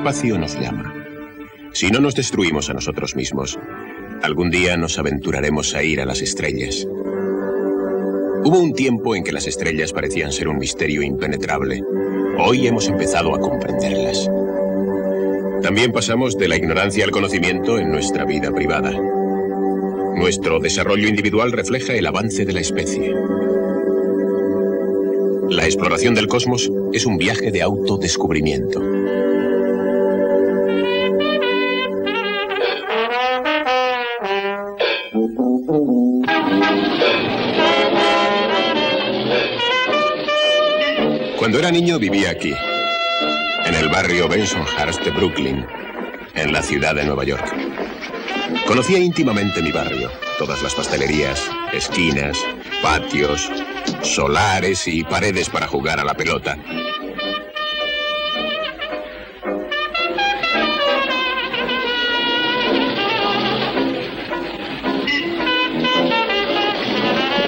espacio nos llama. Si no nos destruimos a nosotros mismos, algún día nos aventuraremos a ir a las estrellas. Hubo un tiempo en que las estrellas parecían ser un misterio impenetrable. Hoy hemos empezado a comprenderlas. También pasamos de la ignorancia al conocimiento en nuestra vida privada. Nuestro desarrollo individual refleja el avance de la especie. La exploración del cosmos es un viaje de autodescubrimiento. Cuando era niño vivía aquí, en el barrio Bensonhurst de Brooklyn, en la ciudad de Nueva York. Conocía íntimamente mi barrio, todas las pastelerías, esquinas, patios, solares y paredes para jugar a la pelota.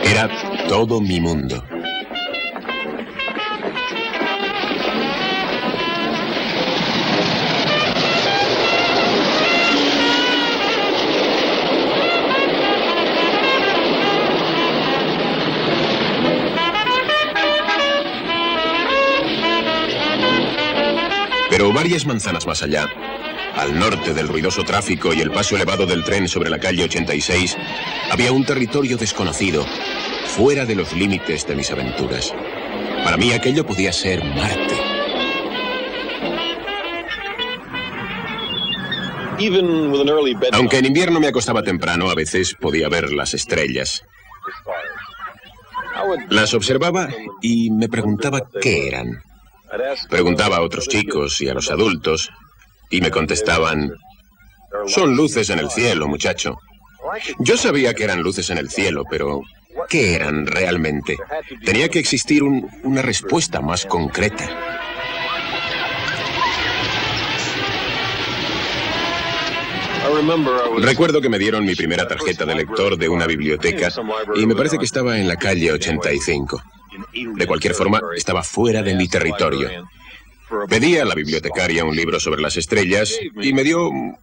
Era todo mi mundo. Pero varias manzanas más allá, al norte del ruidoso tráfico y el paso elevado del tren sobre la calle 86, había un territorio desconocido, fuera de los límites de mis aventuras. Para mí aquello podía ser Marte. Aunque en invierno me acostaba temprano, a veces podía ver las estrellas. Las observaba y me preguntaba qué eran. Preguntaba a otros chicos y a los adultos, y me contestaban: son luces en el cielo, muchacho. Yo sabía que eran luces en el cielo, pero ¿qué eran realmente? Tenía que existir una respuesta más concreta. Recuerdo que me dieron mi primera tarjeta de lector de una biblioteca y me parece que estaba en la calle 85. De cualquier forma, estaba fuera de mi territorio. Pedí a la bibliotecaria un libro sobre las estrellas y me dio un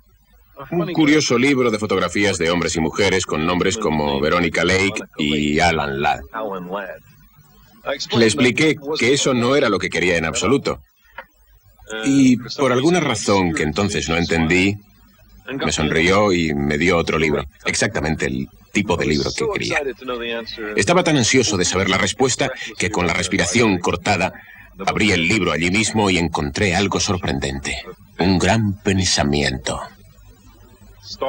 curioso libro de fotografías de hombres y mujeres con nombres como Veronica Lake y Alan Ladd. Le expliqué que eso no era lo que quería en absoluto. Y por alguna razón que entonces no entendí, me sonrió y me dio otro libro, exactamente el tipo de libro que quería. Estaba tan ansioso de saber la respuesta que con la respiración cortada abrí el libro allí mismo y encontré algo sorprendente. Un gran pensamiento.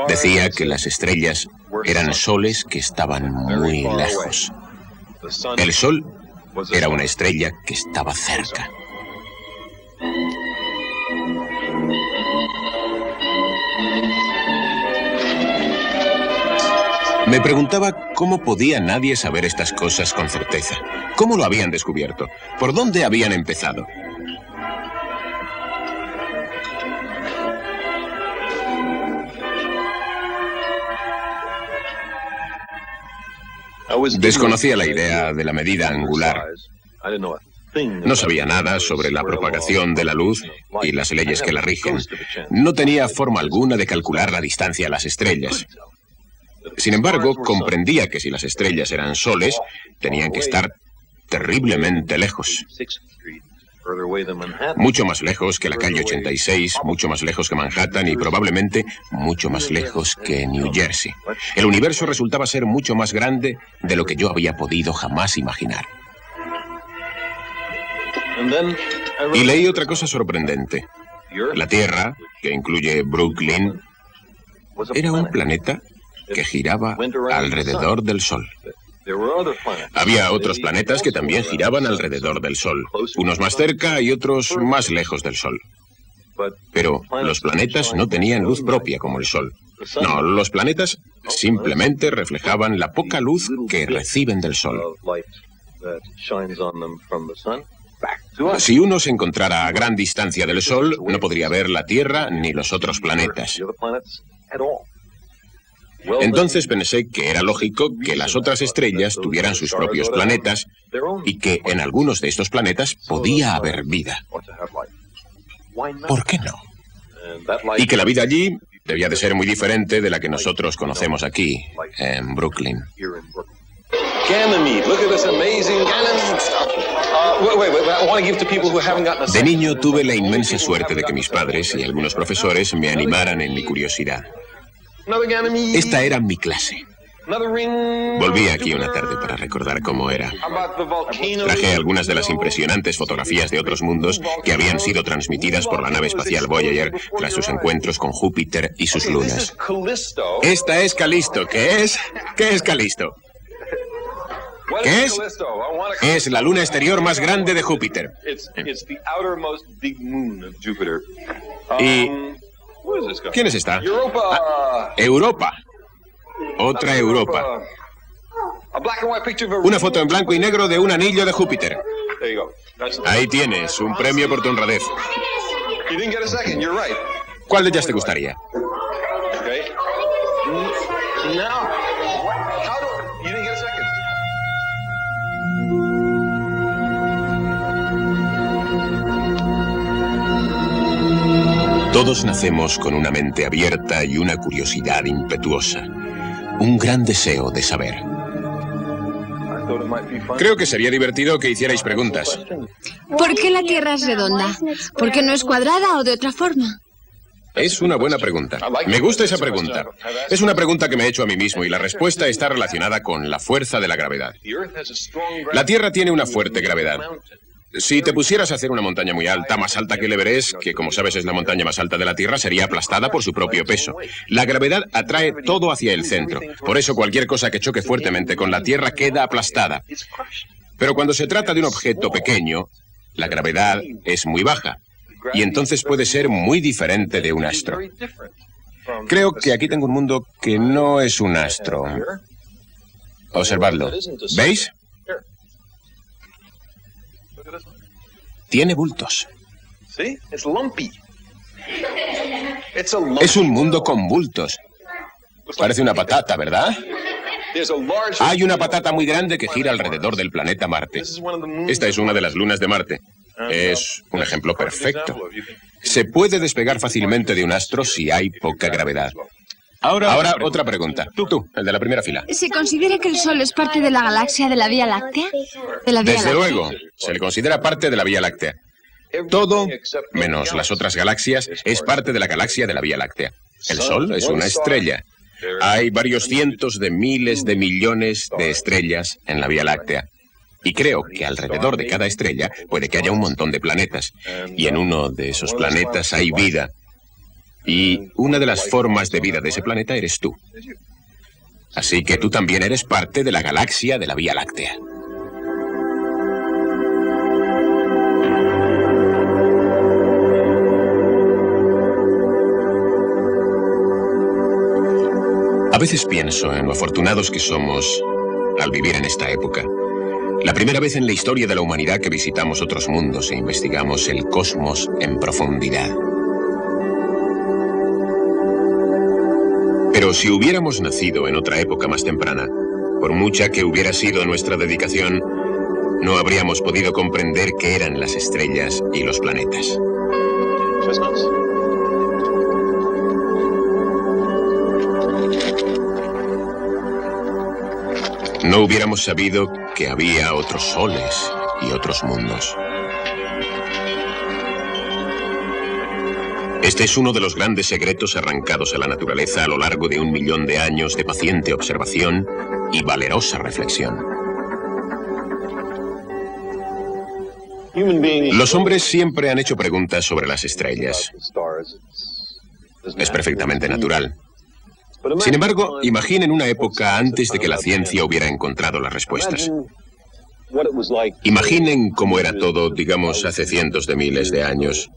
Decía que las estrellas eran soles que estaban muy lejos. El sol era una estrella que estaba cerca. Me preguntaba cómo podía nadie saber estas cosas con certeza. ¿Cómo lo habían descubierto? ¿Por dónde habían empezado? Desconocía la idea de la medida angular. No sabía nada sobre la propagación de la luz y las leyes que la rigen. No tenía forma alguna de calcular la distancia a las estrellas. Sin embargo, comprendía que si las estrellas eran soles, tenían que estar terriblemente lejos. Mucho más lejos que la calle 86, mucho más lejos que Manhattan y probablemente mucho más lejos que New Jersey. El universo resultaba ser mucho más grande de lo que yo había podido jamás imaginar. Y leí otra cosa sorprendente. La Tierra, que incluye Brooklyn, era un planeta que giraba alrededor del Sol. Había otros planetas que también giraban alrededor del Sol, unos más cerca y otros más lejos del Sol. Pero los planetas no tenían luz propia como el Sol. No, los planetas simplemente reflejaban la poca luz que reciben del Sol. Si uno se encontrara a gran distancia del Sol, no podría ver la Tierra ni los otros planetas. Entonces pensé que era lógico que las otras estrellas tuvieran sus propios planetas y que en algunos de estos planetas podía haber vida. ¿Por qué no? Y que la vida allí debía de ser muy diferente de la que nosotros conocemos aquí, en Brooklyn. De niño tuve la inmensa suerte de que mis padres y algunos profesores me animaran en mi curiosidad. Esta era mi clase. Volví aquí una tarde para recordar cómo era. Traje algunas de las impresionantes fotografías de otros mundos que habían sido transmitidas por la nave espacial Voyager tras sus encuentros con Júpiter y sus lunas. Esta es Calisto. ¿Qué es? ¿Qué es Calisto? ¿Qué es? Es la luna exterior más grande de Júpiter. ¿Y quién es esta? Europa. Otra Europa. Una foto en blanco y negro de un anillo de Júpiter. Ahí tienes, un premio por tu honradez. ¿Cuál de ellas te gustaría? Todos nacemos con una mente abierta y una curiosidad impetuosa. Un gran deseo de saber. Creo que sería divertido que hicierais preguntas. ¿Por qué la Tierra es redonda? ¿Por qué no es cuadrada o de otra forma? Es una buena pregunta. Me gusta esa pregunta. Es una pregunta que me he hecho a mí mismo y la respuesta está relacionada con la fuerza de la gravedad. La Tierra tiene una fuerte gravedad. Si te pusieras a hacer una montaña muy alta, más alta que el Everest, que como sabes es la montaña más alta de la Tierra, sería aplastada por su propio peso. La gravedad atrae todo hacia el centro. Por eso cualquier cosa que choque fuertemente con la Tierra queda aplastada. Pero cuando se trata de un objeto pequeño, la gravedad es muy baja. Y entonces puede ser muy diferente de un astro. Creo que aquí tengo un mundo que no es un astro. Observadlo. ¿Veis? Tiene bultos. Es un mundo con bultos. Parece una patata, ¿verdad? Hay una patata muy grande que gira alrededor del planeta Marte. Esta es una de las lunas de Marte. Es un ejemplo perfecto. Se puede despegar fácilmente de un astro si hay poca gravedad. Ahora otra pregunta. Tú, el de la primera fila. ¿Se considera que el Sol es parte de la galaxia de la Vía Láctea? Desde luego, se le considera parte de la Vía Láctea. Todo, menos las otras galaxias, es parte de la galaxia de la Vía Láctea. El Sol es una estrella. Hay varios cientos de miles de millones de estrellas en la Vía Láctea. Y creo que alrededor de cada estrella puede que haya un montón de planetas. Y en uno de esos planetas hay vida. Y una de las formas de vida de ese planeta eres tú. Así que tú también eres parte de la galaxia de la Vía Láctea. A veces pienso en lo afortunados que somos al vivir en esta época. La primera vez en la historia de la humanidad que visitamos otros mundos e investigamos el cosmos en profundidad. Pero si hubiéramos nacido en otra época más temprana, por mucha que hubiera sido nuestra dedicación, no habríamos podido comprender qué eran las estrellas y los planetas. No hubiéramos sabido que había otros soles y otros mundos. Este es uno de los grandes secretos arrancados a la naturaleza a lo largo de 1 millón de años de paciente observación y valerosa reflexión. Los hombres siempre han hecho preguntas sobre las estrellas. Es perfectamente natural. Sin embargo, imaginen una época antes de que la ciencia hubiera encontrado las respuestas. Imaginen cómo era todo, digamos, hace cientos de miles de años,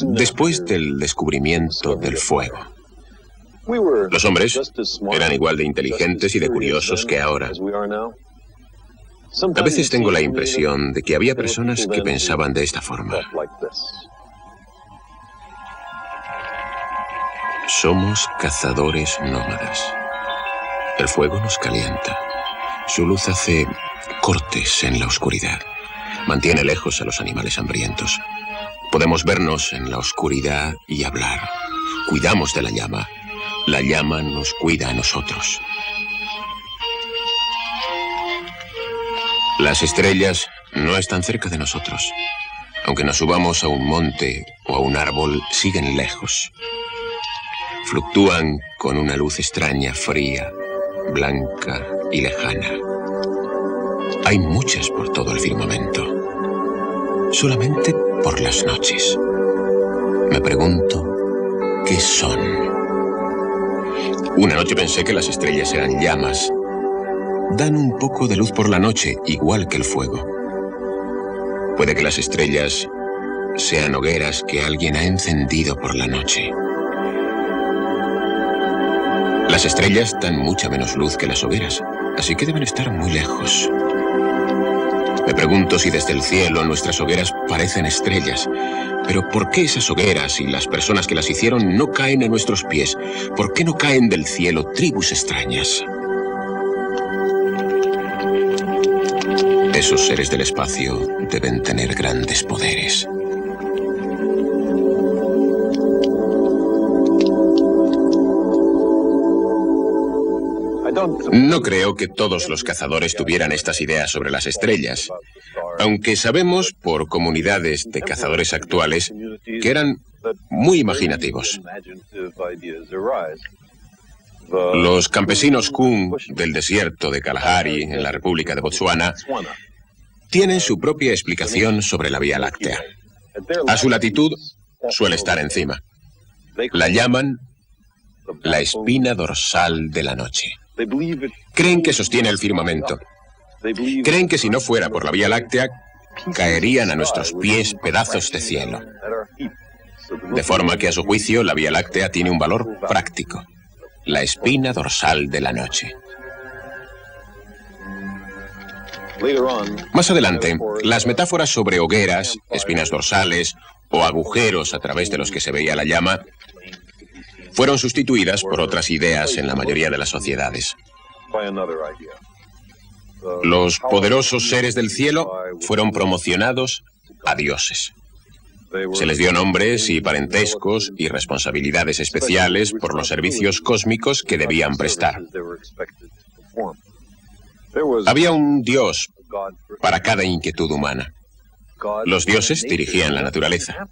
después del descubrimiento del fuego. Los hombres eran igual de inteligentes y de curiosos que ahora. A veces tengo la impresión de que había personas que pensaban de esta forma. Somos cazadores nómadas. El fuego nos calienta. Su luz hace cortes en la oscuridad. Mantiene lejos a los animales hambrientos. Podemos vernos en la oscuridad y hablar. Cuidamos de la llama. La llama nos cuida a nosotros. Las estrellas no están cerca de nosotros. Aunque nos subamos a un monte o a un árbol, siguen lejos. Fluctúan con una luz extraña, fría, blanca y lejana. Hay muchas por todo el firmamento. Solamente por las noches. Me pregunto, ¿qué son? Una noche pensé que las estrellas eran llamas. Dan un poco de luz por la noche, igual que el fuego. Puede que las estrellas sean hogueras que alguien ha encendido por la noche. Las estrellas dan mucha menos luz que las hogueras, así que deben estar muy lejos. Me pregunto si desde el cielo nuestras hogueras parecen estrellas. Pero ¿por qué esas hogueras y las personas que las hicieron no caen a nuestros pies? ¿Por qué no caen del cielo tribus extrañas? Esos seres del espacio deben tener grandes poderes. No creo que todos los cazadores tuvieran estas ideas sobre las estrellas, aunque sabemos por comunidades de cazadores actuales que eran muy imaginativos. Los campesinos Kun del desierto de Kalahari, en la República de Botsuana, tienen su propia explicación sobre la Vía Láctea. A su latitud suele estar encima. La llaman la espina dorsal de la noche. Creen que sostiene el firmamento. Creen que si no fuera por la Vía Láctea, caerían a nuestros pies pedazos de cielo. De forma que a su juicio la Vía Láctea tiene un valor práctico. La espina dorsal de la noche. Más adelante, las metáforas sobre hogueras, espinas dorsales o agujeros a través de los que se veía la llama fueron sustituidas por otras ideas en la mayoría de las sociedades. Los poderosos seres del cielo fueron promocionados a dioses. Se les dio nombres y parentescos y responsabilidades especiales por los servicios cósmicos que debían prestar. Había un dios para cada inquietud humana. Los dioses dirigían la naturaleza.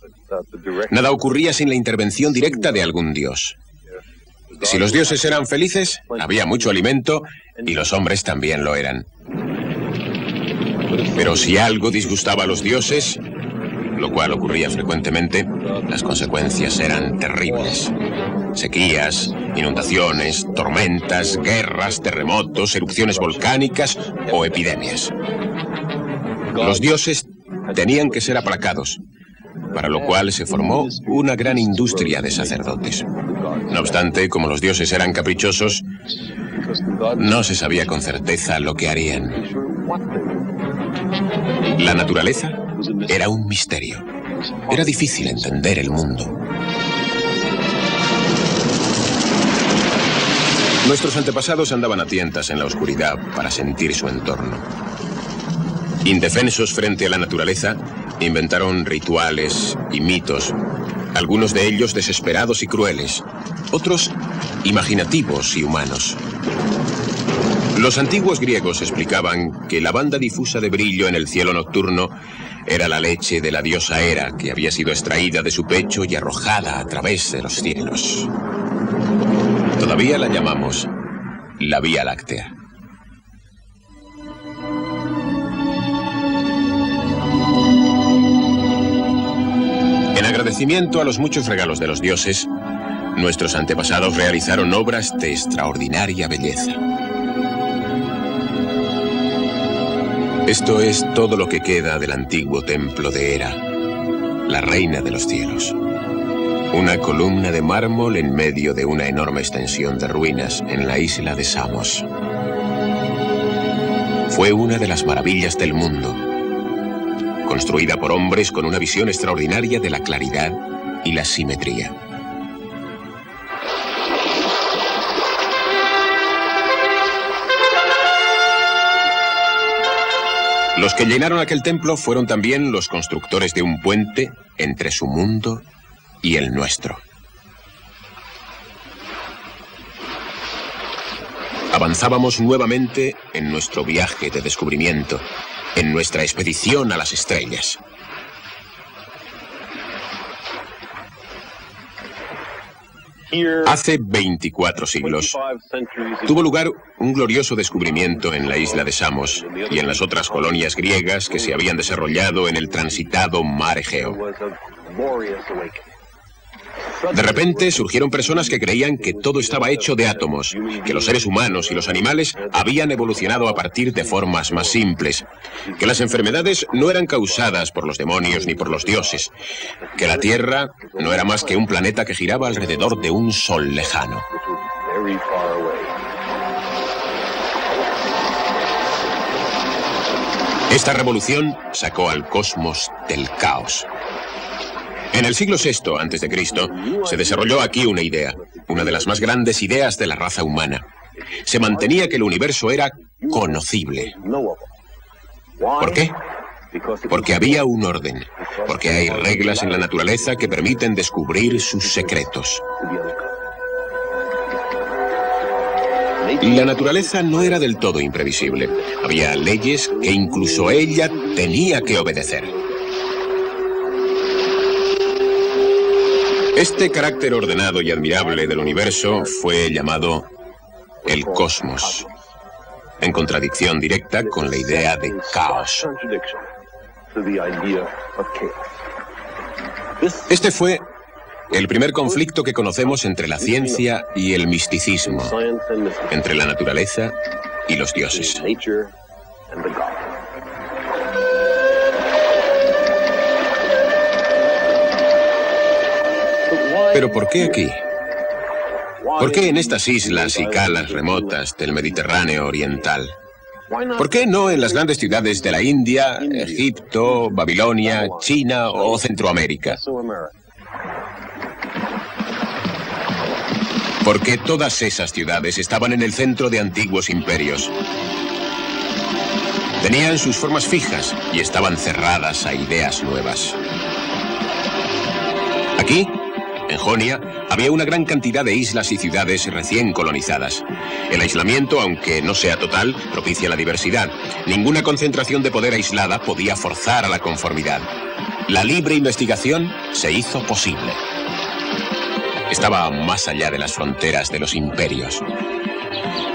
Nada ocurría sin la intervención directa de algún dios. Si los dioses eran felices, había mucho alimento y los hombres también lo eran. Pero si algo disgustaba a los dioses, lo cual ocurría frecuentemente, las consecuencias eran terribles. Sequías, inundaciones, tormentas, guerras, terremotos, erupciones volcánicas o epidemias. Los dioses tenían que ser aplacados, para lo cual se formó una gran industria de sacerdotes. No obstante, como los dioses eran caprichosos, no se sabía con certeza lo que harían. La naturaleza era un misterio. Era difícil entender el mundo. Nuestros antepasados andaban a tientas en la oscuridad para sentir su entorno. Indefensos frente a la naturaleza, inventaron rituales y mitos, algunos de ellos desesperados y crueles, otros imaginativos y humanos. Los antiguos griegos explicaban que la banda difusa de brillo en el cielo nocturno era la leche de la diosa Hera, que había sido extraída de su pecho y arrojada a través de los cielos. Todavía la llamamos la Vía Láctea. En agradecimiento a los muchos regalos de los dioses, nuestros antepasados realizaron obras de extraordinaria belleza. Esto es todo lo que queda del antiguo templo de Hera, la reina de los cielos. Una columna de mármol en medio de una enorme extensión de ruinas en la isla de Samos. Fue una de las maravillas del mundo, construida por hombres con una visión extraordinaria de la claridad y la simetría. Los que llenaron aquel templo fueron también los constructores de un puente entre su mundo y el nuestro. Avanzábamos nuevamente en nuestro viaje de descubrimiento, en nuestra expedición a las estrellas. Hace 24 siglos tuvo lugar un glorioso descubrimiento en la isla de Samos y en las otras colonias griegas que se habían desarrollado en el transitado mar Egeo. De repente surgieron personas que creían que todo estaba hecho de átomos, que los seres humanos y los animales habían evolucionado a partir de formas más simples, que las enfermedades no eran causadas por los demonios ni por los dioses, que la Tierra no era más que un planeta que giraba alrededor de un sol lejano. Esta revolución sacó al cosmos del caos. En el siglo VI a.C. se desarrolló aquí una idea, una de las más grandes ideas de la raza humana. Se mantenía que el universo era conocible. ¿Por qué? Porque había un orden, porque hay reglas en la naturaleza que permiten descubrir sus secretos. La naturaleza no era del todo imprevisible. Había leyes que incluso ella tenía que obedecer. Este carácter ordenado y admirable del universo fue llamado el cosmos, en contradicción directa con la idea de caos. Este fue el primer conflicto que conocemos entre la ciencia y el misticismo, entre la naturaleza y los dioses. Pero ¿por qué aquí? ¿Por qué en estas islas y calas remotas del Mediterráneo oriental? ¿Por qué no en las grandes ciudades de la India, Egipto, Babilonia, China o Centroamérica? Porque todas esas ciudades estaban en el centro de antiguos imperios. Tenían sus formas fijas y estaban cerradas a ideas nuevas. Aquí, en Jonia, había una gran cantidad de islas y ciudades recién colonizadas. El aislamiento, aunque no sea total, propicia la diversidad. Ninguna concentración de poder aislada podía forzar a la conformidad. La libre investigación se hizo posible. Estaba más allá de las fronteras de los imperios.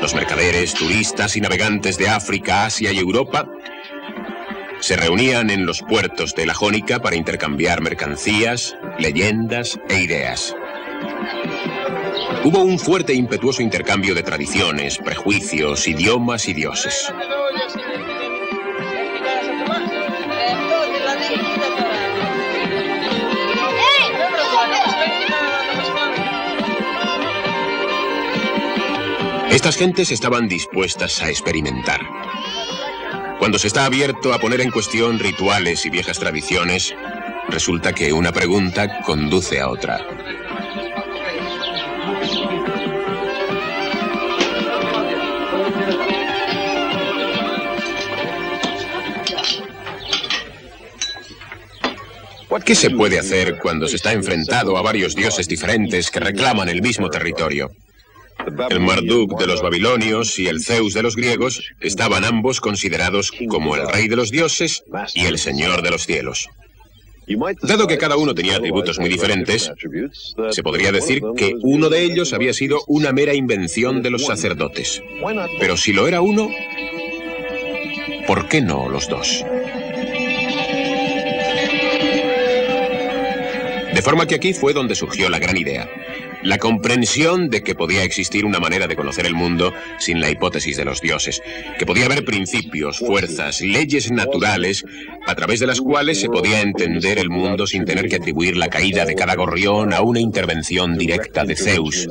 Los mercaderes, turistas y navegantes de África, Asia y Europa se reunían en los puertos de la Jónica para intercambiar mercancías, leyendas e ideas. Hubo un fuerte e impetuoso intercambio de tradiciones, prejuicios, idiomas y dioses. Estas gentes estaban dispuestas a experimentar. Cuando se está abierto a poner en cuestión rituales y viejas tradiciones, resulta que una pregunta conduce a otra. ¿Qué se puede hacer cuando se está enfrentado a varios dioses diferentes que reclaman el mismo territorio? El Marduk de los babilonios y el Zeus de los griegos estaban ambos considerados como el rey de los dioses y el señor de los cielos. Dado que cada uno tenía atributos muy diferentes, se podría decir que uno de ellos había sido una mera invención de los sacerdotes. Pero si lo era uno, ¿por qué no los dos? De forma que aquí fue donde surgió la gran idea. La comprensión de que podía existir una manera de conocer el mundo sin la hipótesis de los dioses, que podía haber principios, fuerzas, leyes naturales a través de las cuales se podía entender el mundo sin tener que atribuir la caída de cada gorrión a una intervención directa de Zeus.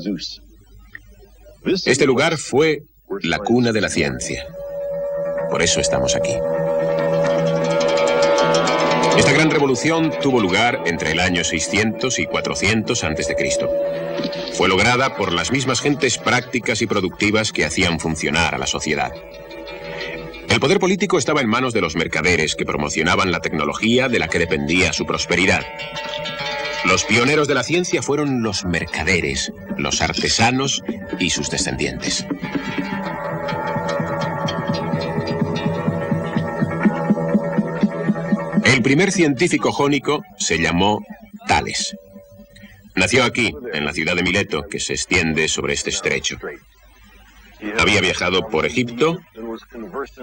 Este lugar fue la cuna de la ciencia. Por eso estamos aquí. Esta gran revolución tuvo lugar entre el año 600 y 400 a.C. Fue lograda por las mismas gentes prácticas y productivas que hacían funcionar a la sociedad. El El poder político estaba en manos de los mercaderes que promocionaban la tecnología de la que dependía su prosperidad. Los pioneros de la ciencia fueron los mercaderes, los artesanos y sus descendientes. El primer científico jónico se llamó Tales. Nació aquí, en la ciudad de Mileto, que se extiende sobre este estrecho. Había viajado por Egipto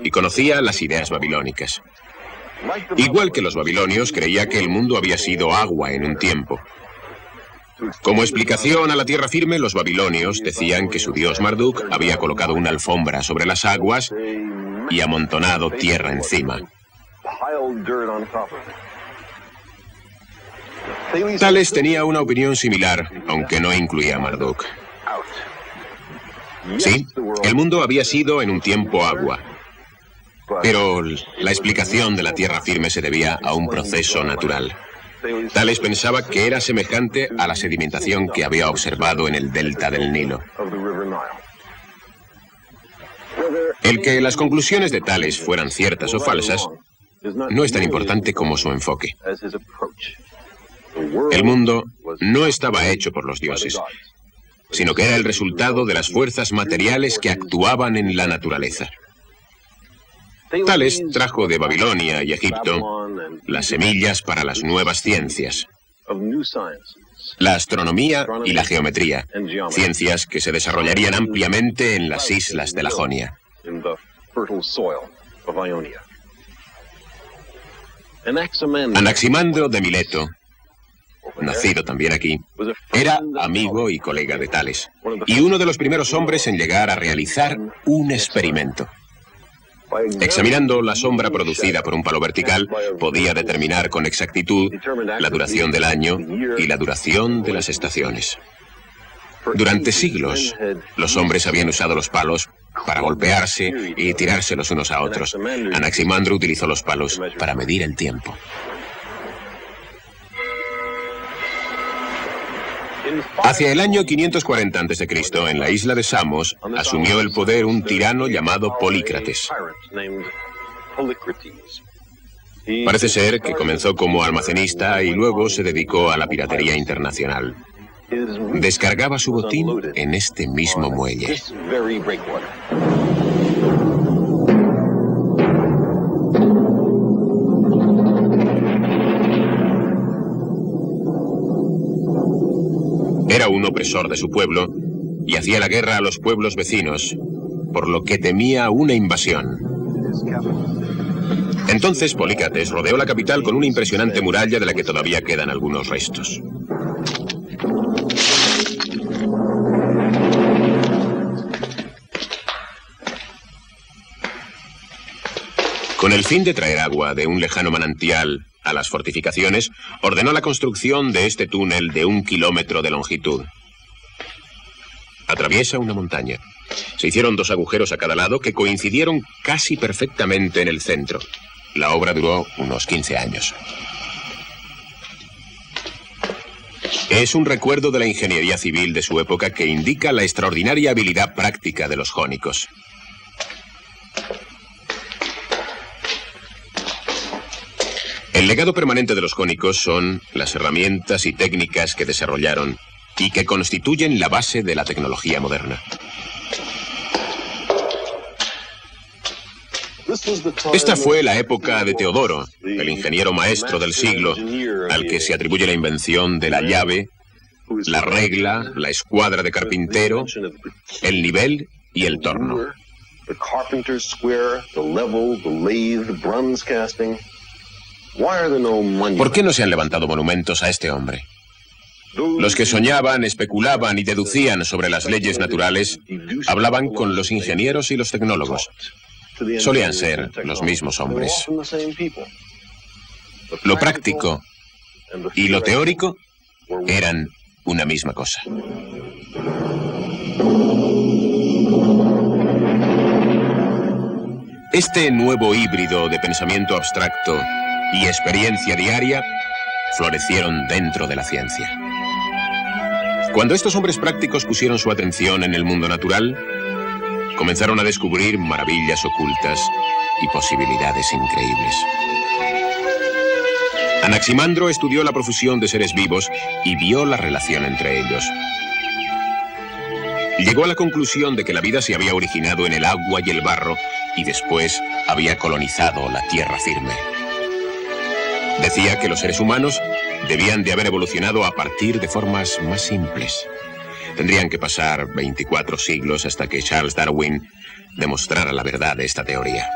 y conocía las ideas babilónicas. Igual que los babilonios, creía que el mundo había sido agua en un tiempo. Como explicación a la tierra firme, los babilonios decían que su dios Marduk había colocado una alfombra sobre las aguas y amontonado tierra encima. Tales tenía una opinión similar, aunque no incluía a Marduk. Sí, el mundo había sido en un tiempo agua, pero la explicación de la tierra firme se debía a un proceso natural. Tales pensaba que era semejante a la sedimentación que había observado en el delta del Nilo. El que las conclusiones de Tales fueran ciertas o falsas no es tan importante como su enfoque. El mundo no estaba hecho por los dioses, sino que era el resultado de las fuerzas materiales que actuaban en la naturaleza. Tales trajo de Babilonia y Egipto las semillas para las nuevas ciencias, la astronomía y la geometría, ciencias que se desarrollarían ampliamente en las islas de la Jonia. Anaximandro de Mileto, nacido también aquí, era amigo y colega de Tales, y uno de los primeros hombres en llegar a realizar un experimento. Examinando la sombra producida por un palo vertical, podía determinar con exactitud la duración del año y la duración de las estaciones. Durante siglos, los hombres habían usado los palos para golpearse y tirarse los unos a otros. Anaximandro utilizó los palos para medir el tiempo. Hacia el año 540 a.C., en la isla de Samos, asumió el poder un tirano llamado Polícrates. Parece ser que comenzó como almacenista y luego se dedicó a la piratería internacional. Descargaba su botín en este mismo muelle. Era un opresor de su pueblo y hacía la guerra a los pueblos vecinos, por lo que temía una invasión. Entonces Polícrates rodeó la capital con una impresionante muralla de la que todavía quedan algunos restos. Con el fin de traer agua de un lejano manantial a las fortificaciones, ordenó la construcción de este túnel de 1 kilómetro de longitud. Atraviesa una montaña. Se hicieron 2 agujeros a cada lado que coincidieron casi perfectamente en el centro. La obra duró unos 15 años. Es un recuerdo de la ingeniería civil de su época que indica la extraordinaria habilidad práctica de los jónicos. El legado permanente de los jónicos son las herramientas y técnicas que desarrollaron y que constituyen la base de la tecnología moderna. Esta fue la época de Teodoro, el ingeniero maestro del siglo, al que se atribuye la invención de la llave, la regla, la escuadra de carpintero, el nivel y el torno. ¿Por qué no se han levantado monumentos a este hombre? Los que soñaban, especulaban y deducían sobre las leyes naturales hablaban con los ingenieros y los tecnólogos. Solían ser los mismos hombres. Lo práctico y lo teórico eran una misma cosa. Este nuevo híbrido de pensamiento abstracto y experiencia diaria florecieron dentro de la ciencia. Cuando estos hombres prácticos pusieron su atención en el mundo natural, comenzaron a descubrir maravillas ocultas y posibilidades increíbles. Anaximandro estudió la profusión de seres vivos y vio la relación entre ellos. Llegó a la conclusión de que la vida se había originado en el agua y el barro y después había colonizado la tierra firme. Decía que los seres humanos debían de haber evolucionado a partir de formas más simples. Tendrían que pasar 24 siglos hasta que Charles Darwin demostrara la verdad de esta teoría.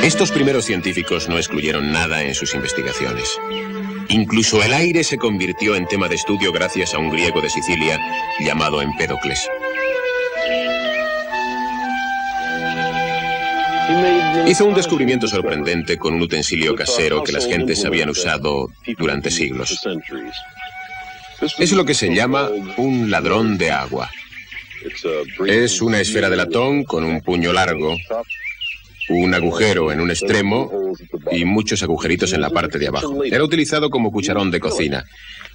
Estos primeros científicos no excluyeron nada en sus investigaciones. Incluso el aire se convirtió en tema de estudio gracias a un griego de Sicilia llamado Empédocles. Hizo un descubrimiento sorprendente con un utensilio casero que las gentes habían usado durante siglos. Es lo que se llama un ladrón de agua. Es una esfera de latón con un puño largo, un agujero en un extremo y muchos agujeritos en la parte de abajo. Era utilizado como cucharón de cocina.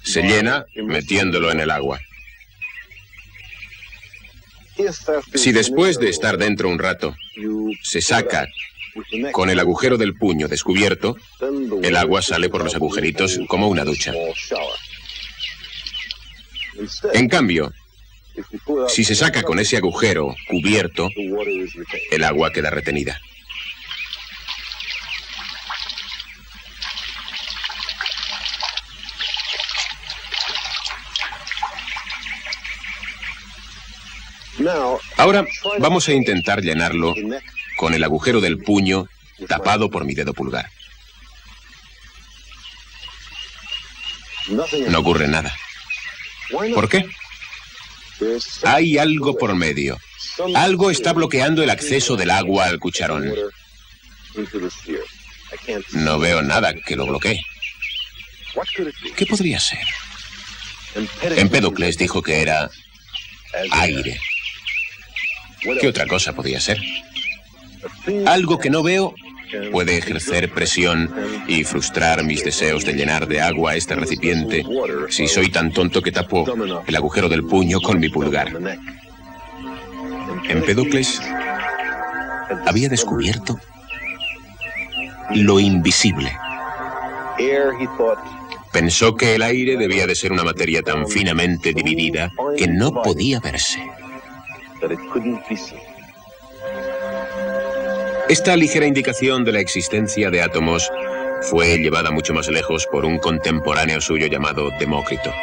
Se llena metiéndolo en el agua. Si después de estar dentro un rato se saca con el agujero del puño descubierto, el agua sale por los agujeritos como una ducha. En cambio, si se saca con ese agujero cubierto, el agua queda retenida. Ahora vamos a intentar llenarlo con el agujero del puño tapado por mi dedo pulgar. No ocurre nada. ¿Por qué? Hay algo por medio. Algo está bloqueando el acceso del agua al cucharón. No veo nada que lo bloquee. ¿Qué podría ser? Empédocles dijo que era aire. ¿Qué otra cosa podía ser? Algo que no veo puede ejercer presión y frustrar mis deseos de llenar de agua este recipiente si soy tan tonto que tapo el agujero del puño con mi pulgar. Empédocles había descubierto lo invisible. Pensó que el aire debía de ser una materia tan finamente dividida que no podía verse. Esta ligera indicación de la existencia de átomos fue llevada mucho más lejos por un contemporáneo suyo llamado Demócrito.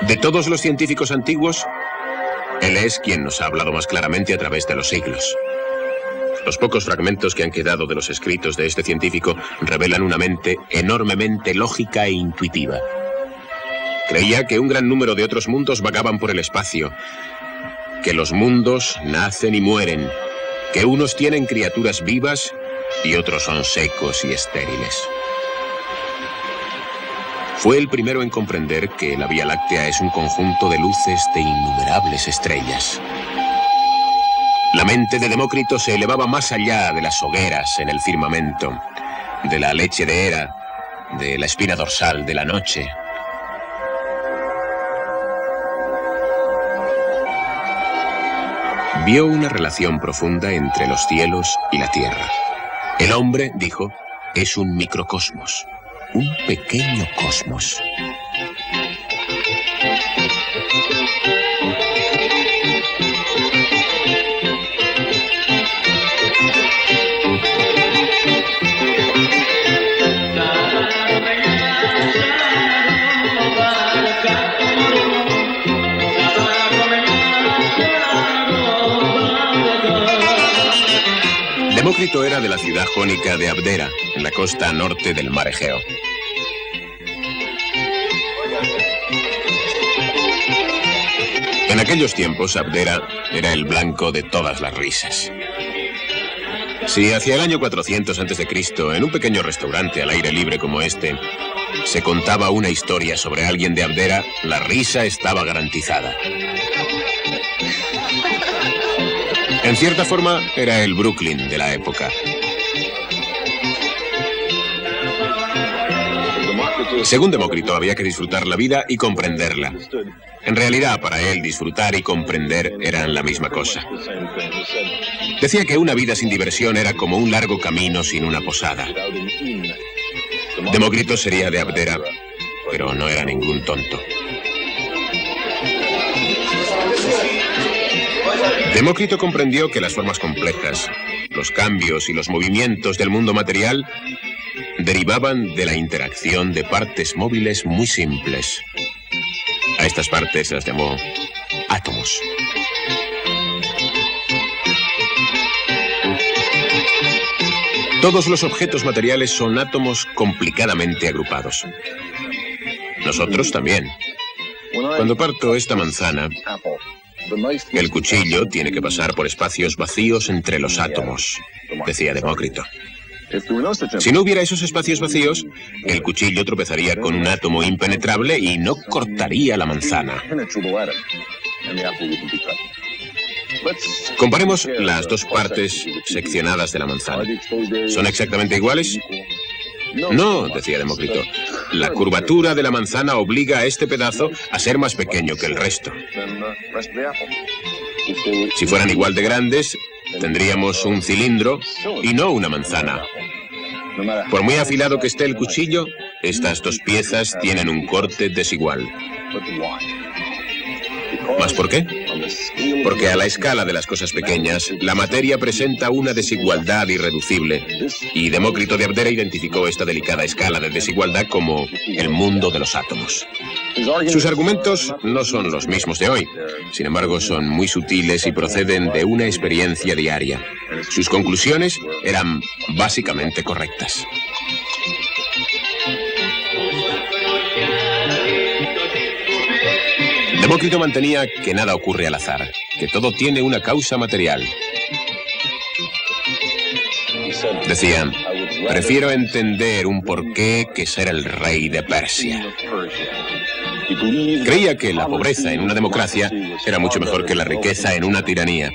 De todos los científicos antiguos, él es quien nos ha hablado más claramente a través de los siglos. Los pocos fragmentos que han quedado de los escritos de este científico revelan una mente enormemente lógica e intuitiva. Creía que un gran número de otros mundos vagaban por el espacio, que los mundos nacen y mueren, que unos tienen criaturas vivas y otros son secos y estériles. Fue el primero en comprender que la Vía Láctea es un conjunto de luces de innumerables estrellas. La mente de Demócrito se elevaba más allá de las hogueras en el firmamento, de la leche de Hera, de la espina dorsal de la noche. Vio una relación profunda entre los cielos y la tierra. El hombre, dijo, es un microcosmos, un pequeño cosmos. Demócrito era de la ciudad jónica de Abdera, en la costa norte del mar Egeo. En aquellos tiempos, Abdera era el blanco de todas las risas. Si hacia el año 400 a.C., en un pequeño restaurante al aire libre como este, se contaba una historia sobre alguien de Abdera, la risa estaba garantizada. En cierta forma, era el Brooklyn de la época. Según Demócrito, había que disfrutar la vida y comprenderla. En realidad, para él, disfrutar y comprender eran la misma cosa. Decía que una vida sin diversión era como un largo camino sin una posada. Demócrito sería de Abdera, pero no era ningún tonto. Demócrito comprendió que las formas complejas, los cambios y los movimientos del mundo material derivaban de la interacción de partes móviles muy simples. A estas partes las llamó átomos. Todos los objetos materiales son átomos complicadamente agrupados. Nosotros también. Cuando parto esta manzana, el cuchillo tiene que pasar por espacios vacíos entre los átomos, decía Demócrito. Si no hubiera esos espacios vacíos, el cuchillo tropezaría con un átomo impenetrable y no cortaría la manzana. Comparemos las dos partes seccionadas de la manzana. ¿Son exactamente iguales? No, decía Demócrito. La curvatura de la manzana obliga a este pedazo a ser más pequeño que el resto. Si fueran igual de grandes, tendríamos un cilindro y no una manzana. Por muy afilado que esté el cuchillo, estas dos piezas tienen un corte desigual. ¿Más por qué? Porque a la escala de las cosas pequeñas, la materia presenta una desigualdad irreducible, y Demócrito de Abdera identificó esta delicada escala de desigualdad como el mundo de los átomos. Sus argumentos no son los mismos de hoy, sin embargo son muy sutiles y proceden de una experiencia diaria. Sus conclusiones eran básicamente correctas. Demócrito mantenía que nada ocurre al azar, que todo tiene una causa material. Decía, prefiero entender un porqué que ser el rey de Persia. Creía que la pobreza en una democracia era mucho mejor que la riqueza en una tiranía.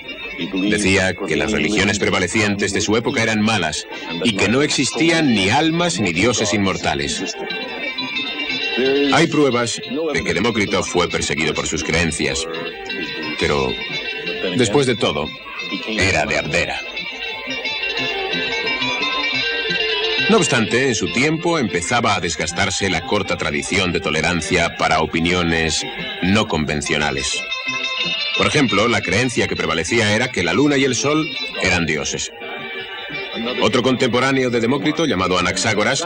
Decía que las religiones prevalecientes de su época eran malas y que no existían ni almas ni dioses inmortales. Hay pruebas de que Demócrito fue perseguido por sus creencias, pero después de todo, era de Abdera. No obstante, en su tiempo empezaba a desgastarse la corta tradición de tolerancia para opiniones no convencionales. Por ejemplo, la creencia que prevalecía era que la luna y el sol eran dioses. Otro contemporáneo de Demócrito, llamado Anaxágoras,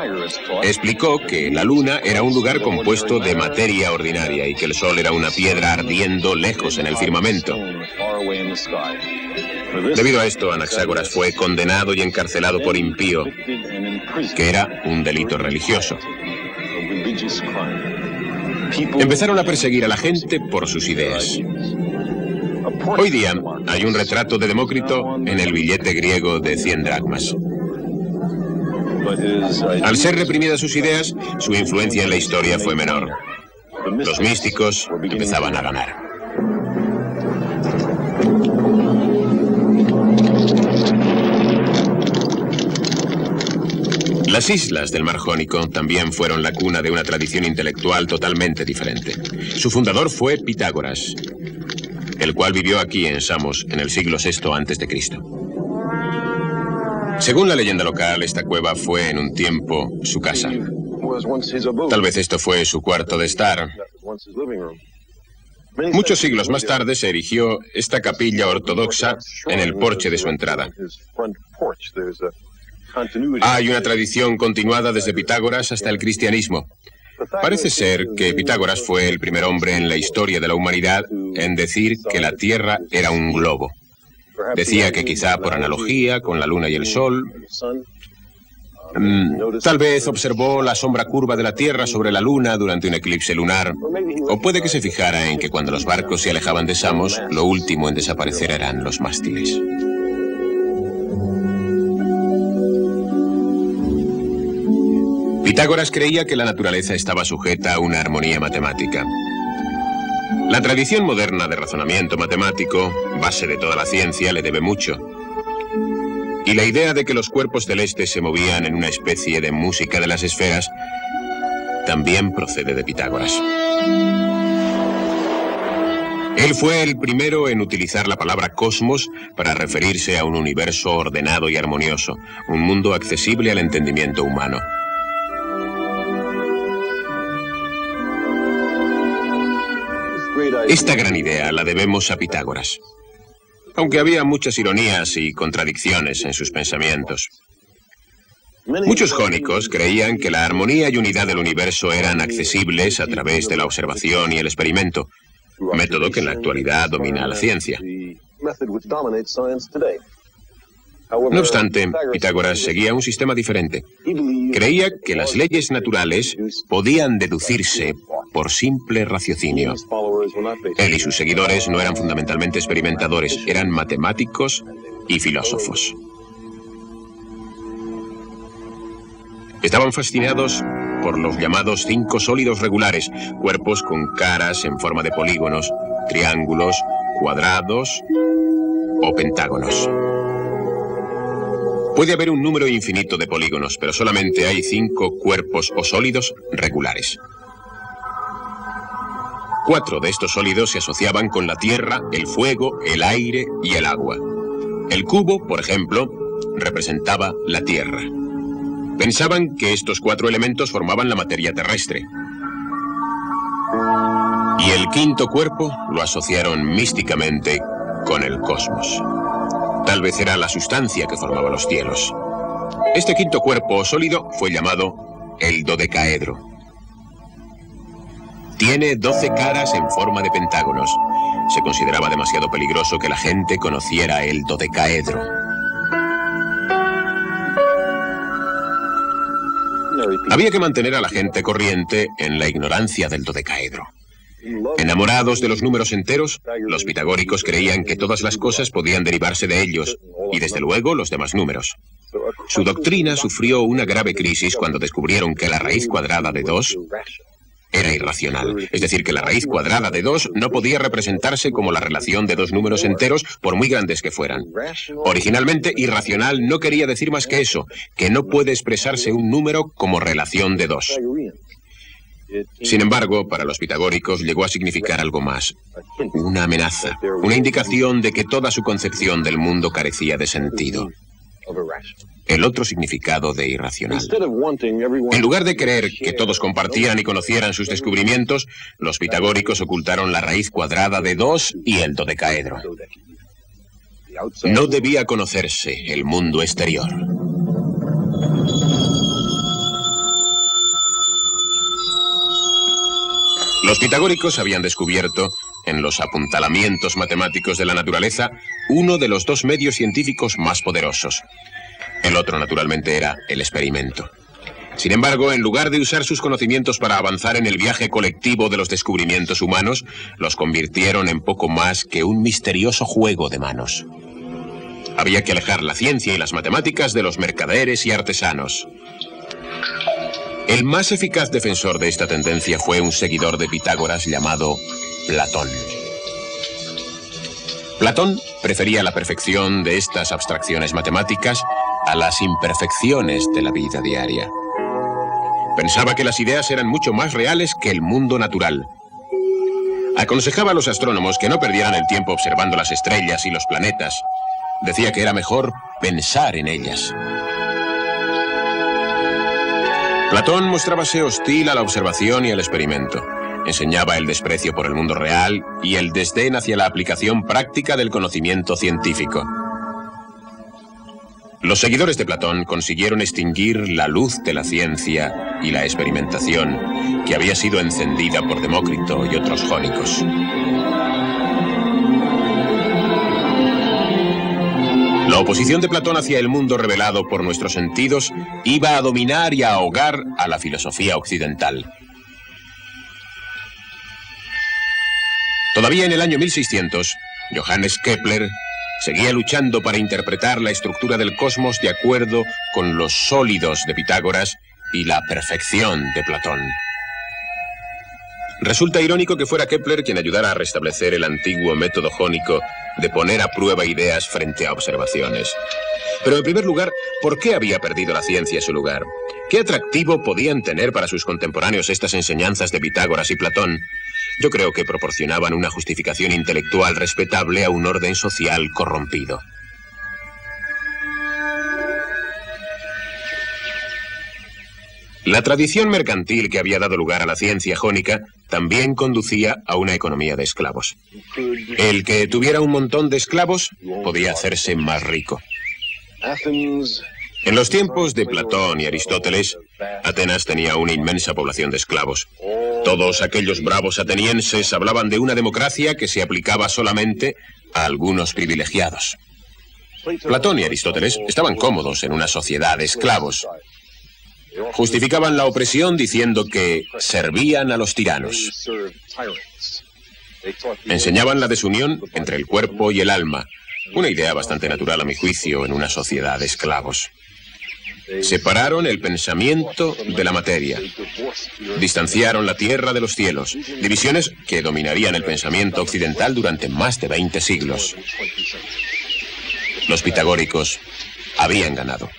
explicó que la luna era un lugar compuesto de materia ordinaria y que el sol era una piedra ardiendo lejos en el firmamento. Debido a esto, Anaxágoras fue condenado y encarcelado por impío, que era un delito religioso. Empezaron a perseguir a la gente por sus ideas. Hoy día hay un retrato de Demócrito en el billete griego de 100 dracmas. Al ser reprimidas sus ideas, su influencia en la historia fue menor. Los místicos empezaban a ganar. Las islas del Mar Jónico también fueron la cuna de una tradición intelectual totalmente diferente. Su fundador fue Pitágoras, el cual vivió aquí en Samos en el siglo VI a.C. Según la leyenda local, esta cueva fue en un tiempo su casa. Tal vez esto fue su cuarto de estar. Muchos siglos más tarde se erigió esta capilla ortodoxa en el porche de su entrada. Hay una tradición continuada desde Pitágoras hasta el cristianismo. Parece ser que Pitágoras fue el primer hombre en la historia de la humanidad en decir que la Tierra era un globo. Decía que quizá por analogía con la luna y el sol, tal vez observó la sombra curva de la Tierra sobre la luna durante un eclipse lunar, o puede que se fijara en que cuando los barcos se alejaban de Samos, lo último en desaparecer eran los mástiles. Pitágoras creía que la naturaleza estaba sujeta a una armonía matemática. La tradición moderna de razonamiento matemático, base de toda la ciencia, le debe mucho. Y la idea de que los cuerpos celestes se movían en una especie de música de las esferas también procede de Pitágoras. Él fue el primero en utilizar la palabra cosmos para referirse a un universo ordenado y armonioso, un mundo accesible al entendimiento humano. Esta gran idea la debemos a Pitágoras, aunque había muchas ironías y contradicciones en sus pensamientos. Muchos jónicos creían que la armonía y unidad del universo eran accesibles a través de la observación y el experimento, método que en la actualidad domina la ciencia. No obstante, Pitágoras seguía un sistema diferente. Creía que las leyes naturales podían deducirse por simple raciocinio. Él y sus seguidores no eran fundamentalmente experimentadores, eran matemáticos y filósofos. Estaban fascinados por los llamados 5 sólidos regulares, cuerpos con caras en forma de polígonos, triángulos, cuadrados o pentágonos. Puede haber un número infinito de polígonos, pero solamente hay 5 cuerpos o sólidos regulares. 4 de estos sólidos se asociaban con la tierra, el fuego, el aire y el agua. El cubo, por ejemplo, representaba la tierra. Pensaban que estos 4 elementos formaban la materia terrestre. Y el 5.º cuerpo lo asociaron místicamente con el cosmos. Tal vez era la sustancia que formaba los cielos. Este 5.º cuerpo sólido fue llamado el dodecaedro. Tiene 12 caras en forma de pentágonos. Se consideraba demasiado peligroso que la gente conociera el dodecaedro. Había que mantener a la gente corriente en la ignorancia del dodecaedro. Enamorados de los números enteros, los pitagóricos creían que todas las cosas podían derivarse de ellos, y desde luego los demás números. Su doctrina sufrió una grave crisis cuando descubrieron que la raíz cuadrada de 2 era irracional. Es decir, que la raíz cuadrada de 2 no podía representarse como la relación de 2 números enteros, por muy grandes que fueran. Originalmente, irracional no quería decir más que eso, que no puede expresarse un número como relación de 2. Sin embargo, para los pitagóricos llegó a significar algo más. Una amenaza, una indicación de que toda su concepción del mundo carecía de sentido. El otro significado de irracional. En lugar de creer que todos compartieran y conocieran sus descubrimientos, los pitagóricos ocultaron la raíz cuadrada de 2 y el dodecaedro. No debía conocerse el mundo exterior. Los pitagóricos habían descubierto, en los apuntalamientos matemáticos de la naturaleza, uno de los 2 medios científicos más poderosos. El otro, naturalmente, era el experimento. Sin embargo, en lugar de usar sus conocimientos para avanzar en el viaje colectivo de los descubrimientos humanos, los convirtieron en poco más que un misterioso juego de manos. Había que alejar la ciencia y las matemáticas de los mercaderes y artesanos. El más eficaz defensor de esta tendencia fue un seguidor de Pitágoras llamado Platón. Platón prefería la perfección de estas abstracciones matemáticas a las imperfecciones de la vida diaria. Pensaba que las ideas eran mucho más reales que el mundo natural. Aconsejaba a los astrónomos que no perdieran el tiempo observando las estrellas y los planetas. Decía que era mejor pensar en ellas. Platón mostrábase hostil a la observación y al experimento. Enseñaba el desprecio por el mundo real y el desdén hacia la aplicación práctica del conocimiento científico. Los seguidores de Platón consiguieron extinguir la luz de la ciencia y la experimentación que había sido encendida por Demócrito y otros jónicos. La oposición de Platón hacia el mundo revelado por nuestros sentidos iba a dominar y a ahogar a la filosofía occidental. Todavía en el año 1600, Johannes Kepler seguía luchando para interpretar la estructura del cosmos de acuerdo con los sólidos de Pitágoras y la perfección de Platón. Resulta irónico que fuera Kepler quien ayudara a restablecer el antiguo método jónico de poner a prueba ideas frente a observaciones. Pero en primer lugar, ¿por qué había perdido la ciencia su lugar? ¿Qué ¿Qué atractivo podían tener para sus contemporáneos estas enseñanzas de Pitágoras y Platón? Yo creo que proporcionaban una justificación intelectual respetable a un orden social corrompido. La tradición mercantil que había dado lugar a la ciencia jónica también conducía a una economía de esclavos. El que tuviera un montón de esclavos podía hacerse más rico. En los tiempos de Platón y Aristóteles, Atenas tenía una inmensa población de esclavos. Todos aquellos bravos atenienses hablaban de una democracia que se aplicaba solamente a algunos privilegiados. Platón y Aristóteles estaban cómodos en una sociedad de esclavos. Justificaban la opresión diciendo que servían a los tiranos. Enseñaban la desunión entre el cuerpo y el alma, una idea bastante natural a mi juicio en una sociedad de esclavos. Separaron el pensamiento de la materia. Distanciaron la tierra de los cielos, divisiones que dominarían el pensamiento occidental durante más de 20 siglos. Los pitagóricos habían ganado.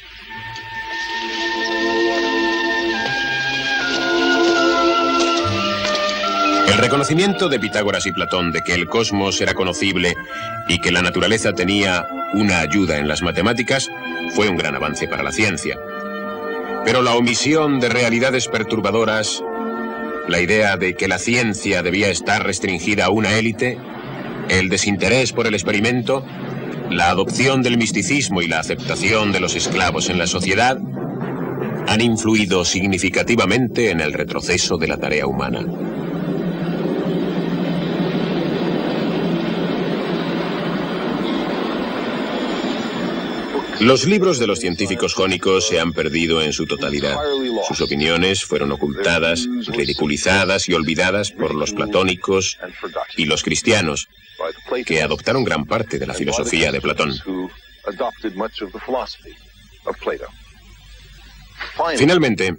El reconocimiento de Pitágoras y Platón de que el cosmos era conocible y que la naturaleza tenía una ayuda en las matemáticas fue un gran avance para la ciencia. Pero la omisión de realidades perturbadoras, la idea de que la ciencia debía estar restringida a una élite, el desinterés por el experimento, la adopción del misticismo y la aceptación de los esclavos en la sociedad han influido significativamente en el retroceso de la tarea humana. Los libros de los científicos jónicos se han perdido en su totalidad. Sus opiniones fueron ocultadas, ridiculizadas y olvidadas por los platónicos y los cristianos, que adoptaron gran parte de la filosofía de Platón. Finalmente,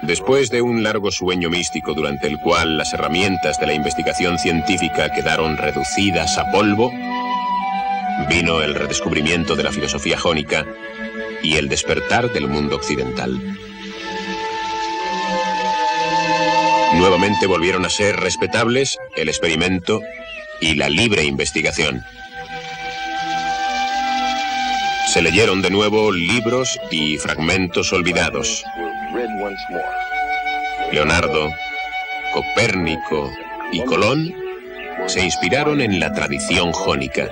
después de un largo sueño místico durante el cual las herramientas de la investigación científica quedaron reducidas a polvo, vino el redescubrimiento de la filosofía jónica y el despertar del mundo occidental. Nuevamente volvieron a ser respetables el experimento y la libre investigación. Se leyeron de nuevo libros y fragmentos olvidados. Leonardo, Copérnico y Colón se inspiraron en la tradición jónica.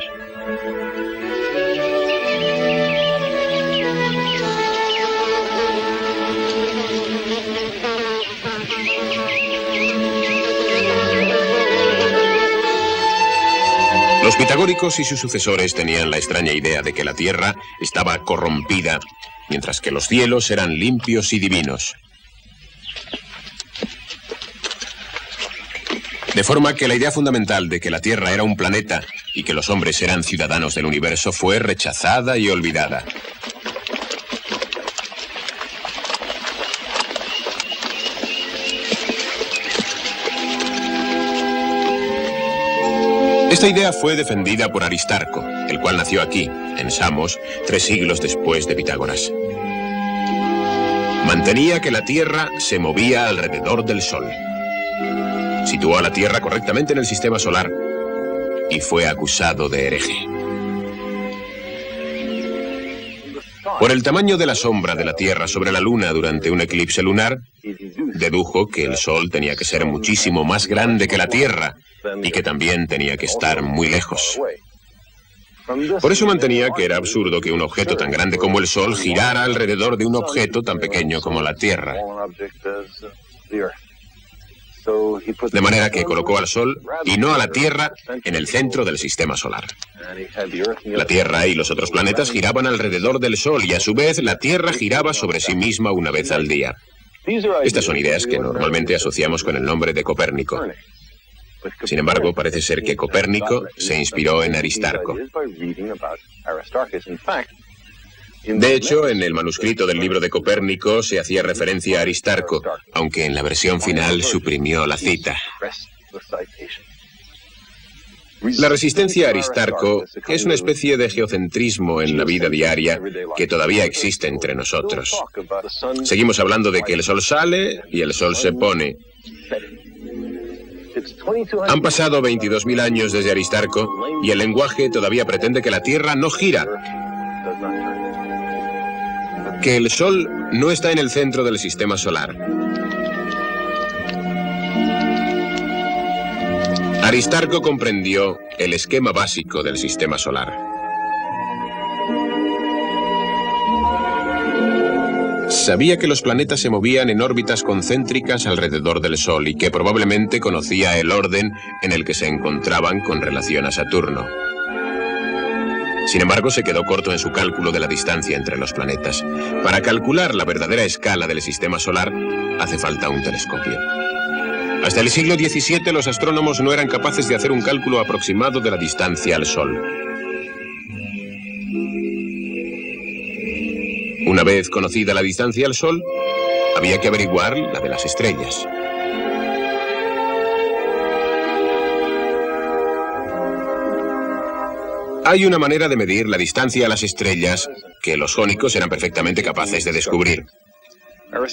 Los pitagóricos y sus sucesores tenían la extraña idea de que la tierra estaba corrompida, mientras que los cielos eran limpios y divinos. De forma que la idea fundamental de que la tierra era un planeta y que los hombres eran ciudadanos del universo fue rechazada y olvidada. Esta idea fue defendida por Aristarco, el cual nació aquí, en Samos, 3 siglos después de Pitágoras. Mantenía que la Tierra se movía alrededor del Sol. Situó a la Tierra correctamente en el sistema solar y fue acusado de hereje. Por el tamaño de la sombra de la Tierra sobre la Luna durante un eclipse lunar, dedujo que el Sol tenía que ser muchísimo más grande que la Tierra y que también tenía que estar muy lejos. Por eso mantenía que era absurdo que un objeto tan grande como el Sol girara alrededor de un objeto tan pequeño como la Tierra. De manera que colocó al Sol y no a la Tierra en el centro del sistema solar. La Tierra y los otros planetas giraban alrededor del Sol y a su vez la Tierra giraba sobre sí misma una vez al día. Estas son ideas que normalmente asociamos con el nombre de Copérnico. Sin embargo, parece ser que Copérnico se inspiró en Aristarco. De hecho, en el manuscrito del libro de Copérnico se hacía referencia a Aristarco, aunque en la versión final suprimió la cita. La resistencia a Aristarco es una especie de geocentrismo en la vida diaria que todavía existe entre nosotros. Seguimos hablando de que el sol sale y el sol se pone. Han pasado 22.000 años desde Aristarco y el lenguaje todavía pretende que la Tierra no gira, que el sol no está en el centro del sistema solar. Aristarco comprendió el esquema básico del sistema solar. Sabía que los planetas se movían en órbitas concéntricas alrededor del Sol y que probablemente conocía el orden en el que se encontraban con relación a Saturno. Sin embargo, se quedó corto en su cálculo de la distancia entre los planetas. Para calcular la verdadera escala del sistema solar, hace falta un telescopio. Hasta el siglo XVII, los astrónomos no eran capaces de hacer un cálculo aproximado de la distancia al Sol. Una vez conocida la distancia al Sol, había que averiguar la de las estrellas. Hay una manera de medir la distancia a las estrellas que los jónicos eran perfectamente capaces de descubrir.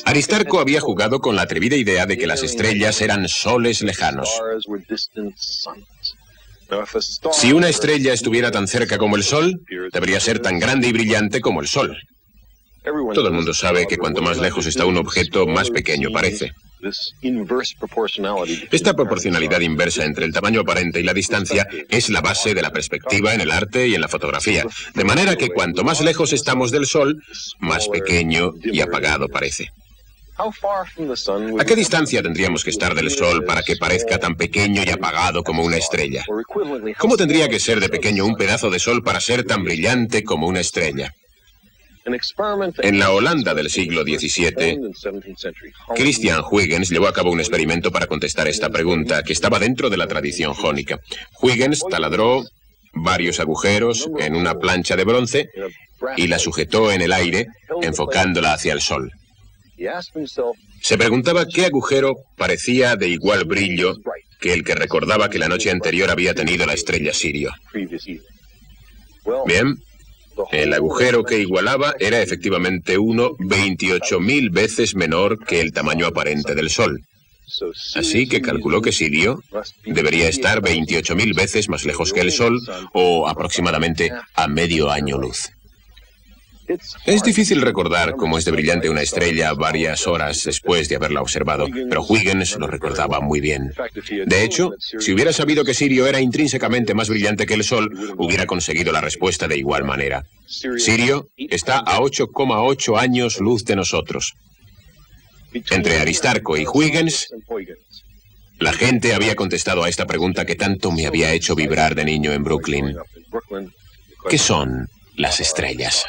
Aristarco había jugado con la atrevida idea de que las estrellas eran soles lejanos. Si una estrella estuviera tan cerca como el Sol, debería ser tan grande y brillante como el Sol. Todo el mundo sabe que cuanto más lejos está un objeto, más pequeño parece. Esta proporcionalidad inversa entre el tamaño aparente y la distancia es la base de la perspectiva en el arte y en la fotografía, de manera que cuanto más lejos estamos del Sol, más pequeño y apagado parece. ¿A qué distancia tendríamos que estar del Sol para que parezca tan pequeño y apagado como una estrella? ¿Cómo tendría que ser de pequeño un pedazo de Sol para ser tan brillante como una estrella? En la Holanda del siglo XVII, Christian Huygens llevó a cabo un experimento para contestar esta pregunta, que estaba dentro de la tradición jónica. Huygens taladró varios agujeros en una plancha de bronce y la sujetó en el aire, enfocándola hacia el Sol. Se preguntaba qué agujero parecía de igual brillo que el que recordaba que la noche anterior había tenido la estrella Sirio. Bien. El agujero que igualaba era efectivamente 28.000 veces menor que el tamaño aparente del Sol. Así que calculó que Sirio debería estar 28.000 veces más lejos que el Sol, o aproximadamente a medio año luz. Es difícil recordar cómo es de brillante una estrella varias horas después de haberla observado, pero Huygens lo recordaba muy bien. De hecho, si hubiera sabido que Sirio era intrínsecamente más brillante que el Sol, hubiera conseguido la respuesta de igual manera. Sirio está a 8,8 años luz de nosotros. Entre Aristarco y Huygens, la gente había contestado a esta pregunta que tanto me había hecho vibrar de niño en Brooklyn. ¿Qué son las estrellas?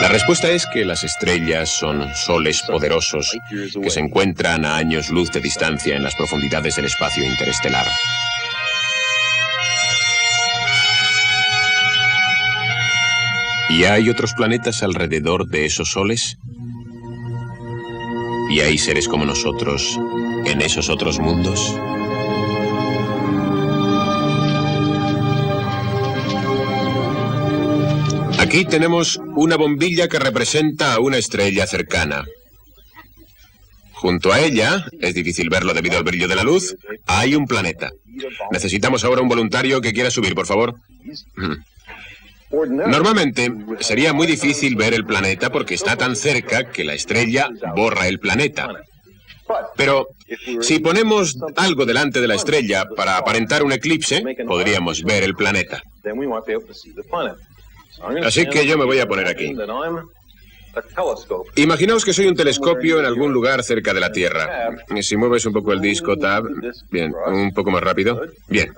La respuesta es que las estrellas son soles poderosos que se encuentran a años luz de distancia en las profundidades del espacio interestelar. ¿Y hay otros planetas alrededor de esos soles? ¿Y hay seres como nosotros en esos otros mundos? Aquí tenemos una bombilla que representa a una estrella cercana. Junto a ella, es difícil verlo debido al brillo de la luz, hay un planeta. Necesitamos ahora un voluntario que quiera subir, por favor. Normalmente sería muy difícil ver el planeta porque está tan cerca que la estrella borra el planeta. Pero si ponemos algo delante de la estrella para aparentar un eclipse, podríamos ver el planeta. Así que yo me voy a poner aquí. Imaginaos que soy un telescopio en algún lugar cerca de la Tierra. Si mueves un poco el disco, Tab. Bien, un poco más rápido. Bien.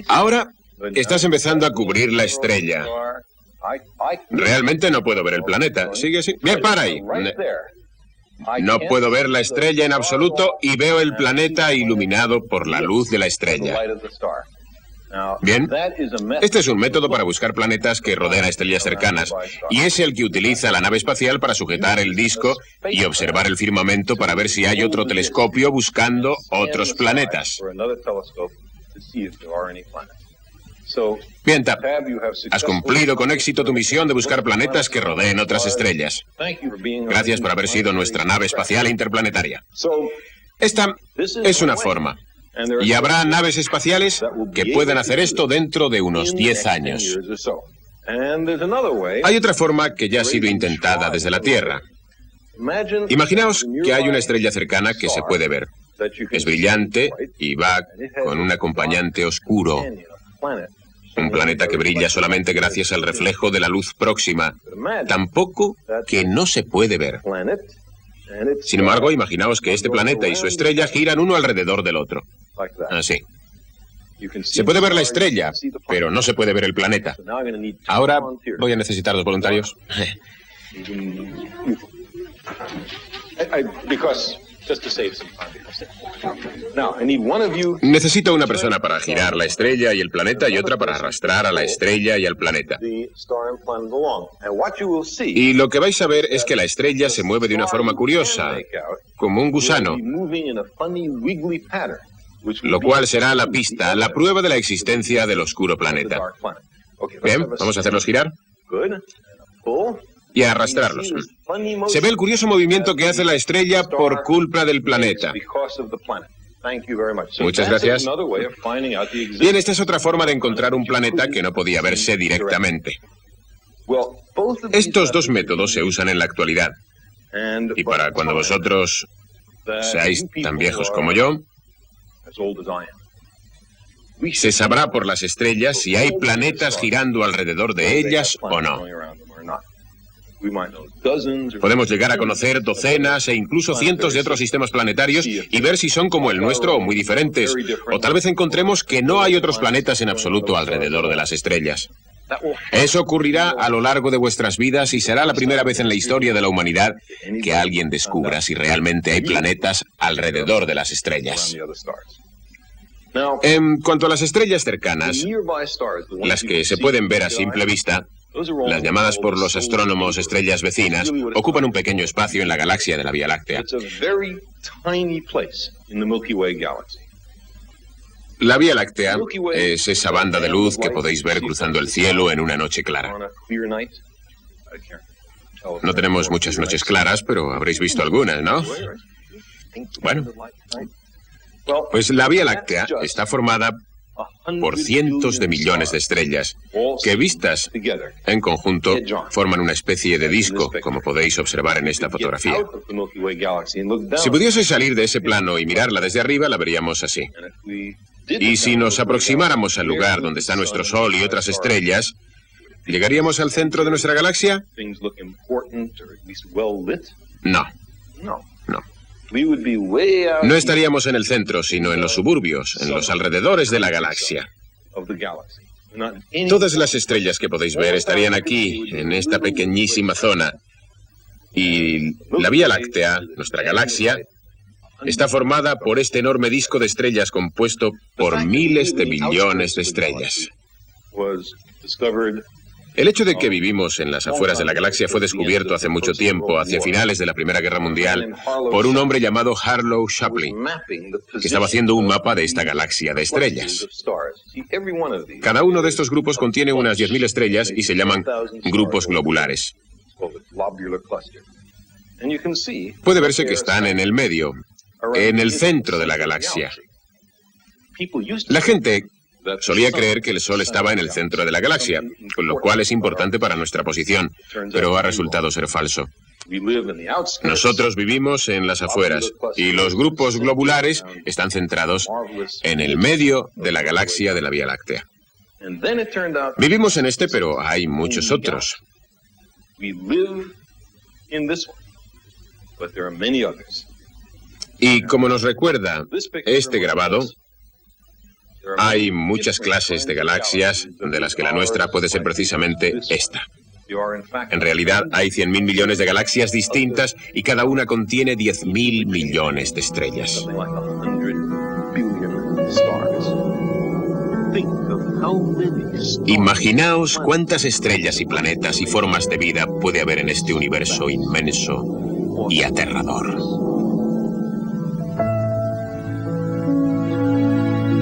Ahora estás empezando a cubrir la estrella. Realmente no puedo ver el planeta. Sigue así. Bien, para ahí. No puedo ver la estrella en absoluto y veo el planeta iluminado por la luz de la estrella. Bien, este es un método para buscar planetas que rodean a estrellas cercanas, y es el que utiliza la nave espacial para sujetar el disco y observar el firmamento para ver si hay otro telescopio buscando otros planetas. Bien, Tap, has cumplido con éxito tu misión de buscar planetas que rodeen otras estrellas. Gracias por haber sido nuestra nave espacial interplanetaria. Esta es una forma. Y habrá naves espaciales que puedan hacer esto dentro de unos 10 años. Hay otra forma que ya ha sido intentada desde la Tierra. Imaginaos que hay una estrella cercana que se puede ver. Es brillante y va con un acompañante oscuro. Un planeta que brilla solamente gracias al reflejo de la luz próxima. Tampoco que no se puede ver. Sin embargo, imaginaos que este planeta y su estrella giran uno alrededor del otro. Así. Se puede ver la estrella, pero no se puede ver el planeta. Ahora voy a necesitar 2 voluntarios. Necesito una persona para girar la estrella y el planeta y otra para arrastrar a la estrella y al planeta. Y lo que vais a ver es que la estrella se mueve de una forma curiosa, como un gusano, lo cual será la pista, la prueba de la existencia del oscuro planeta. Bien, vamos a hacerlos girar y a arrastrarlos. Se ve el curioso movimiento que hace la estrella por culpa del planeta. Muchas gracias. Bien, esta es otra forma de encontrar un planeta que no podía verse directamente. Estos 2 métodos se usan en la actualidad. Y para cuando vosotros seáis tan viejos como yo, se sabrá por las estrellas si hay planetas girando alrededor de ellas o no. Podemos llegar a conocer docenas e incluso cientos de otros sistemas planetarios y ver si son como el nuestro o muy diferentes. O tal vez encontremos que no hay otros planetas en absoluto alrededor de las estrellas. Eso ocurrirá a lo largo de vuestras vidas y será la primera vez en la historia de la humanidad que alguien descubra si realmente hay planetas alrededor de las estrellas. En cuanto a las estrellas cercanas, las que se pueden ver a simple vista, las llamadas por los astrónomos estrellas vecinas, ocupan un pequeño espacio en la galaxia de la Vía Láctea. La Vía Láctea es esa banda de luz que podéis ver cruzando el cielo en una noche clara. No tenemos muchas noches claras, pero habréis visto algunas, ¿no? Bueno, pues la Vía Láctea está formada por cientos de millones de estrellas, que vistas en conjunto forman una especie de disco, como podéis observar en esta fotografía. Si pudieseis salir de ese plano y mirarla desde arriba, la veríamos así. Y si nos aproximáramos al lugar donde está nuestro Sol y otras estrellas, ¿llegaríamos al centro de nuestra galaxia? No. No estaríamos en el centro, sino en los suburbios, en los alrededores de la galaxia. Todas las estrellas que podéis ver estarían aquí, en esta pequeñísima zona. Y la Vía Láctea, nuestra galaxia, está formada por este enorme disco de estrellas compuesto por miles de millones de estrellas. El hecho de que vivimos en las afueras de la galaxia fue descubierto hace mucho tiempo, hacia finales de la Primera Guerra Mundial, por un hombre llamado Harlow Shapley, que estaba haciendo un mapa de esta galaxia de estrellas. Cada uno de estos grupos contiene unas 10.000 estrellas y se llaman grupos globulares. Puede verse que están en el medio, en el centro de la galaxia. La gente solía creer que el Sol estaba en el centro de la galaxia, lo cual es importante para nuestra posición, pero ha resultado ser falso. Nosotros vivimos en las afueras y los grupos globulares están centrados en el medio de la galaxia de la Vía Láctea. Vivimos en este, pero hay muchos otros. Y como nos recuerda este grabado, hay muchas clases de galaxias, de las que la nuestra puede ser precisamente esta. En realidad hay 100.000 millones de galaxias distintas y cada una contiene 10.000 millones de estrellas. Imaginaos cuántas estrellas y planetas y formas de vida puede haber en este universo inmenso y aterrador.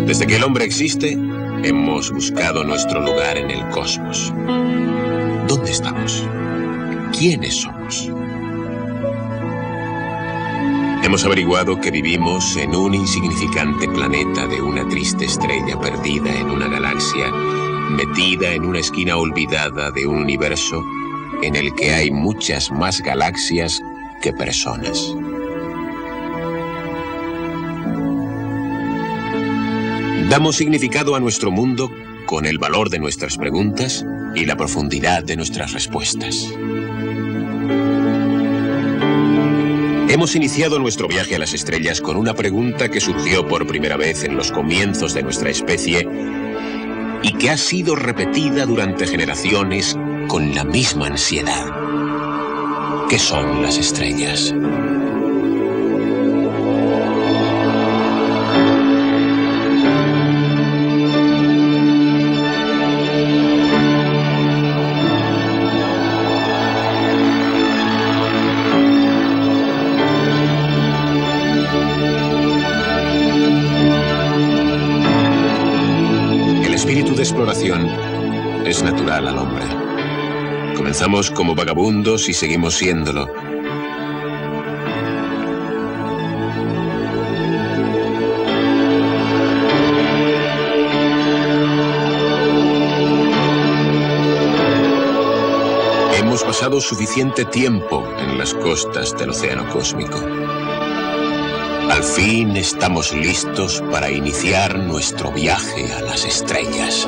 Desde que el hombre existe, hemos buscado nuestro lugar en el cosmos. ¿Dónde estamos? ¿Quiénes somos? Hemos averiguado que vivimos en un insignificante planeta de una triste estrella perdida en una galaxia, metida en una esquina olvidada de un universo en el que hay muchas más galaxias que personas. Damos significado a nuestro mundo con el valor de nuestras preguntas y la profundidad de nuestras respuestas. Hemos iniciado nuestro viaje a las estrellas con una pregunta que surgió por primera vez en los comienzos de nuestra especie y que ha sido repetida durante generaciones con la misma ansiedad. ¿Qué son las estrellas? Exploración es natural al hombre. Comenzamos como vagabundos y seguimos siéndolo. Hemos pasado suficiente tiempo en las costas del océano cósmico. Al fin estamos listos para iniciar nuestro viaje a las estrellas.